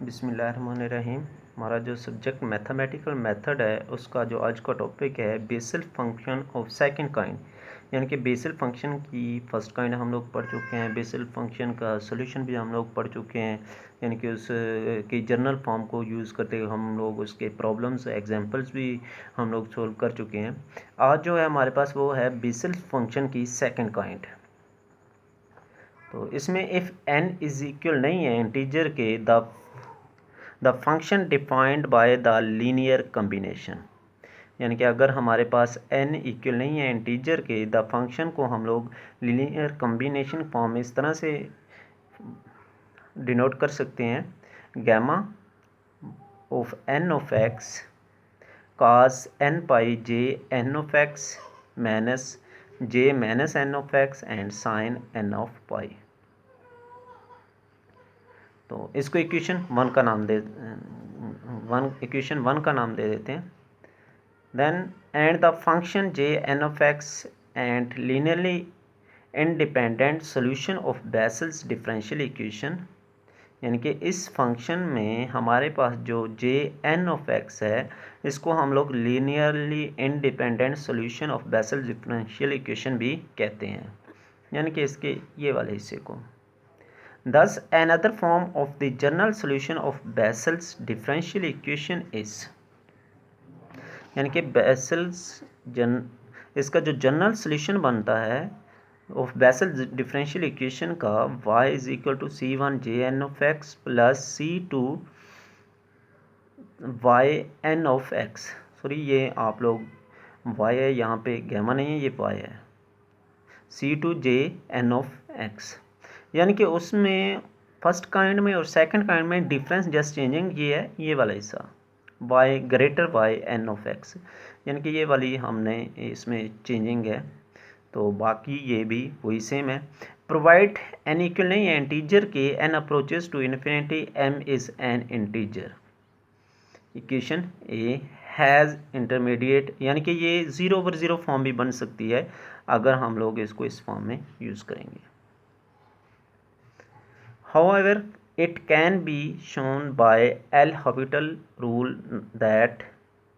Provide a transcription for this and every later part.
बिस्मिल्लाहिर्रहमानिर्रहीम। हमारा जो सब्जेक्ट मैथमेटिकल मेथड है उसका जो आज का टॉपिक है BECIL function of second kind, यानी कि बेसिल फंक्शन की फर्स्ट काइंड हम लोग पढ़ चुके हैं। बेसिल फंक्शन का सॉल्यूशन भी हम लोग पढ़ चुके हैं, यानी कि उस की जनरल फॉर्म को यूज़ करते हुए हम लोग उसके प्रॉब्लम्स एग्जांपल्स भी हम लोग सोल्व कर चुके हैं। आज जो है हमारे पास वो है बेसिल फंक्शन की सेकंड काइंड। तो इसमें इफ़ n इज इक्वल नहीं है इंटीजर के the function defined by the linear combination, यानी कि अगर हमारे पास n इक्वल नहीं है इंटीजर के, द फंक्शन को हम लोग लीनियर कम्बिनेशन फॉर्म में इस तरह से डिनोट कर सकते हैं। Gamma of n of x cos n pi j n of x minus j minus n of x and sine n of pi. तो इसको इक्वेशन वन का नाम दे देते हैं। Then and the function j n of x and linearly independent solution of Bessel's differential equation, यानी कि इस फंक्शन में हमारे पास जो j n of x है इसको हम लोग linearly independent solution of Bessel's differential equation भी कहते हैं, यानी कि इसके ये वाले हिस्से को। Thus, another form of the general solution of Bessel's differential equation is, यानी कि इसका जो जनरल सोल्यूशन बनता है ऑफ बेसल डिफरेंशियल इक्वेशन का y is equal to c1 jn of x plus c2 yn of x। Sorry, ये आप लोग y है, यहाँ पे गैमा नहीं है, ये y है, c2 jn ऑफ x। यानी कि उसमें फर्स्ट काइंड में और सेकंड काइंड में डिफरेंस जस्ट चेंजिंग ये है, ये वाला हिस्सा y greater y n of x, यानी कि ये वाली हमने इसमें चेंजिंग है। तो बाकी ये भी वही सेम है। प्रोवाइड n इक्वल नहीं है इंटीजर के n approaches to infinity m is an integer. Equation a has intermediate, यानी कि ये 0/0 फॉर्म भी बन सकती है अगर हम लोग इसको इस फॉर्म में यूज़ करेंगे। However, it can be shown by L'Hopital rule that,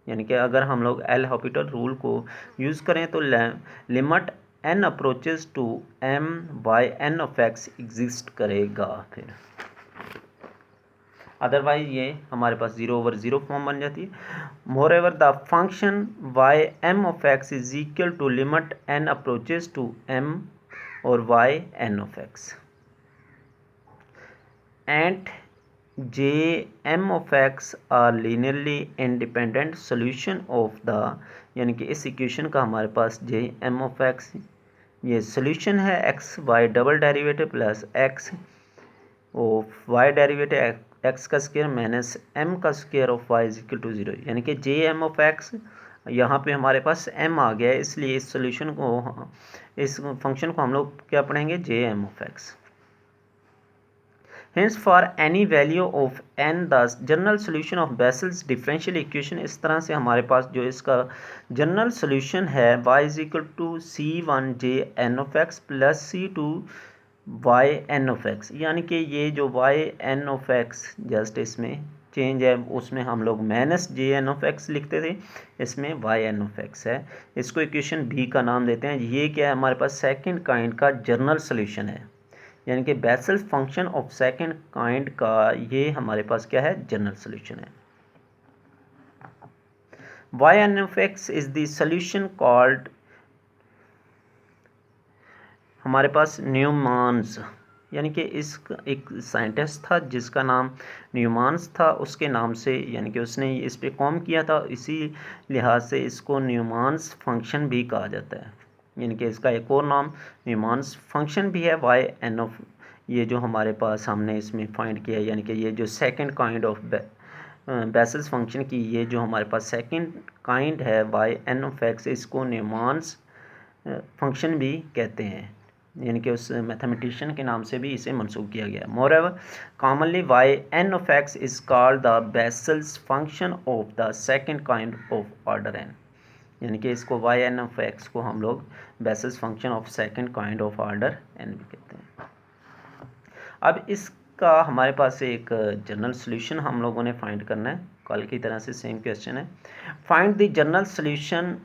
यानी कि अगर हम लोग L'Hopital रूल को यूज़ करें तो limit n approaches to m by n of x exist करेगा। फिर अदरवाइज ये हमारे पास 0/0 फॉर्म बन जाती है। Moreover the function y m of x is equal to limit n approaches to m और y n of x and j m of x are linearly independent solution of the, यानी कि इस equation का हमारे पास j m of x ये solution है x y double derivative plus x of y derivative x का square minus m का square of y is equal to 0, यानी कि j m of x यहाँ पे हमारे पास m आ गया है, इसलिए इस सोल्यूशन को, इस फंक्शन को हम लोग क्या पढ़ेंगे, j m of x। Hence, for any value of n, the general solution of Bessel's differential equation, इस तरह से हमारे पास जो इसका जनरल सोल्यूशन है y is equal to c1 j n of x plus c2 y n of x, यानी कि ये जो y n of x just इसमें चेंज है, उसमें हम लोग minus j n of x लिखते थे, इसमें वाई एन ऑफ एक्स है। इसको इक्वेशन बी का नाम देते हैं। ये क्या है, हमारे पास सेकंड काइंड का जनरल सोल्यूशन है, यानी कि Bessel function of second kind का ये हमारे पास क्या है, जनरल सोल्यूशन है। Y n of x is the solution called, हमारे पास न्यूमान्स, यानी कि इस एक साइंटिस्ट था जिसका नाम न्यूमान्स था, उसके नाम से, यानी कि उसने इस पे काम किया था, इसी लिहाज से इसको न्यूमान्स फंक्शन भी कहा जाता है। यानी कि इसका एक और नाम न्यूमान्स फंक्शन भी है, वाई एन ऑफ, ये जो हमारे पास हमने इसमें फाइंड किया है, यानी कि ये जो second kind of vessels function की ये जो हमारे पास सेकंड काइंड है वाई एन ऑफ एक्स, इसको न्यूमान्स फंक्शन भी कहते हैं, यानी कि उस मैथमेटिशियन के नाम से भी इसे मंसूब किया गया। Moreover commonly y n of x is called the Bessel's function of the second kind of order n, यानी कि इसको वाई एन ऑफ एक्स को हम लोग Bessel's function of second kind of order n भी कहते हैं। अब इस इसका हमारे पास एक जनरल सोल्यूशन हम लोगों ने फाइंड करना है। कल की तरह से सेम क्वेश्चन है, find the general solution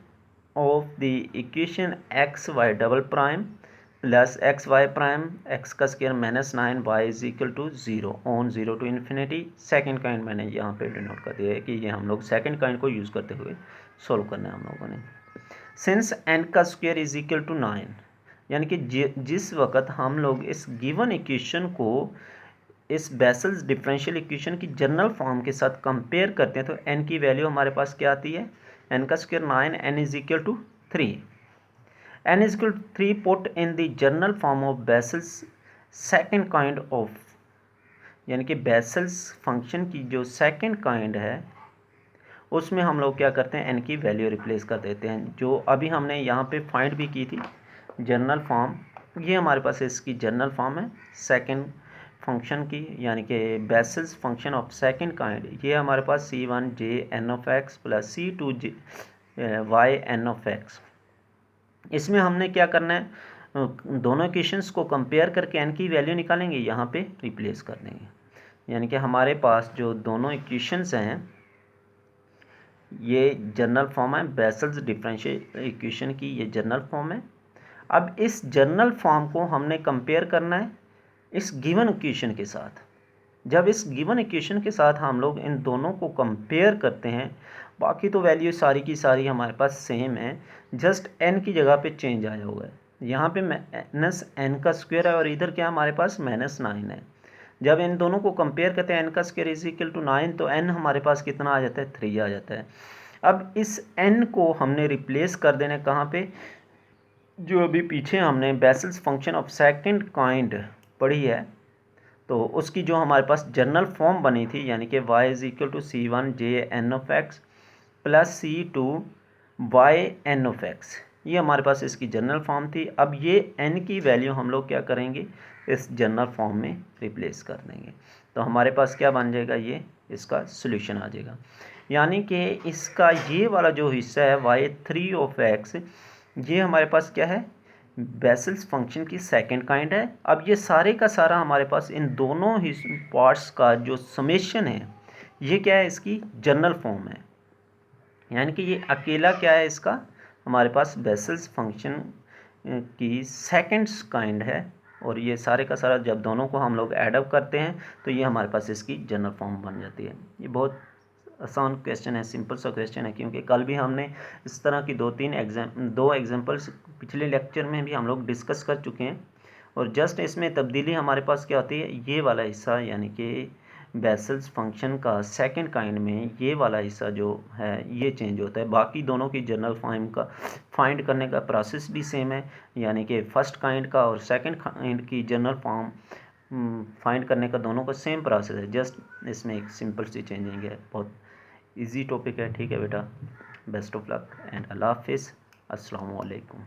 of the equation x y double prime plus x y prime x का square minus 9 y is equal to 0 on 0 to infinity. Second kind मैंने यहाँ पे डिनोट कर दिया है कि ये हम लोग सेकंड काइंड को यूज़ करते हुए सोल्व करना है हम लोगों ने। सिंस n का स्क्वायर इज इक्वल टू 9, यानी कि जिस वक्त हम लोग इस गिवन इक्वेशन को इस बेसल्स डिफरेंशियल इक्वेशन की जनरल फॉर्म के साथ कंपेयर करते हैं तो n की वैल्यू हमारे पास क्या आती है, n का square 9, n is equal to 3। n is equal to 3 put in the general form of Bessel's second kind of, यानी कि बेसल्स फंक्शन की जो सेकंड काइंड है उसमें हम लोग क्या करते हैं, n की वैल्यू रिप्लेस कर देते हैं, जो अभी हमने यहाँ पे फाइंड भी की थी जनरल फॉर्म। ये हमारे पास इसकी जनरल फॉर्म है सेकंड फंक्शन की, यानी कि vessels function of second kind. ये हमारे पास c1j n of x plus c2j y n of x। इसमें हमने क्या करना है, दोनों इक्वेशंस को कंपेयर करके n की वैल्यू निकालेंगे, यहाँ पे रिप्लेस कर देंगे। यानी कि हमारे पास जो दोनों इक्वेशंस हैं ये जनरल फॉर्म है बेसल्स डिफरेंशियल इक्वेशन की, ये जनरल फॉर्म है। अब इस जनरल फॉर्म को हमने कंपेयर करना है इस गिवन इक्वेशन के साथ। जब इस गिवन इक्वेशन के साथ हम लोग इन दोनों को कंपेयर करते हैं, बाकी तो वैल्यू सारी की सारी हमारे पास सेम है, जस्ट n की जगह पे चेंज आया हुआ है। यहाँ पे माइनस n का स्क्वायर है और इधर क्या हमारे पास -9 है। जब इन दोनों को कंपेयर करते हैं n का स्क्वायर इज इक्वल टू 9, तो n हमारे पास कितना आ जाता है, 3 आ जाता है। अब इस n को हमने रिप्लेस कर देना है कहाँ पे, जो अभी पीछे हमने vessels function of second kind पढ़ी है, तो उसकी जो हमारे पास जनरल फॉर्म बनी थी, यानी कि y is equal to c1j n of x plus c2y n of x, ये हमारे पास इसकी जनरल फॉर्म थी। अब ये n की वैल्यू हम लोग क्या करेंगे, इस जनरल फॉर्म में रिप्लेस कर देंगे, तो हमारे पास क्या बन जाएगा, ये इसका सोल्यूशन आ जाएगा। यानी कि इसका ये वाला जो हिस्सा है y3 ऑफ x, ये हमारे पास क्या है, बेसल्स फंक्शन की सेकंड काइंड है। अब ये सारे का सारा हमारे पास इन दोनों ही पार्ट्स का जो समेशन है, ये क्या है, इसकी जनरल फॉर्म है। यानी कि ये अकेला क्या है, इसका हमारे पास बेसल्स फंक्शन की सेकंड काइंड है, और ये सारे का सारा जब दोनों को हम लोग एडअप करते हैं तो ये हमारे पास इसकी जनरल फॉर्म बन जाती है। ये बहुत आसान क्वेश्चन है, सिंपल सा क्वेश्चन है, क्योंकि कल भी हमने इस तरह की दो एग्जाम्पल्स पिछले लेक्चर में भी हम लोग डिस्कस कर चुके हैं। और जस्ट इसमें तब्दीली हमारे पास क्या होती है, ये वाला हिस्सा, यानी कि बेसल्स फंक्शन का सेकंड काइंड में ये वाला हिस्सा जो है ये चेंज होता है। बाकी दोनों की जनरल फॉर्म का फाइंड करने का प्रोसेस भी सेम है, यानी कि फर्स्ट काइंड का और सेकंड काइंड की जनरल फॉर्म फाइंड करने का दोनों का सेम प्रोसेस है, जस्ट इसमें एक सिंपल सी चेंजिंग है। बहुत इजी टॉपिक है, ठीक है बेटा। बेस्ट ऑफ लक एंड अल्लाह हाफिज़, अस्सलाम वालेकुम।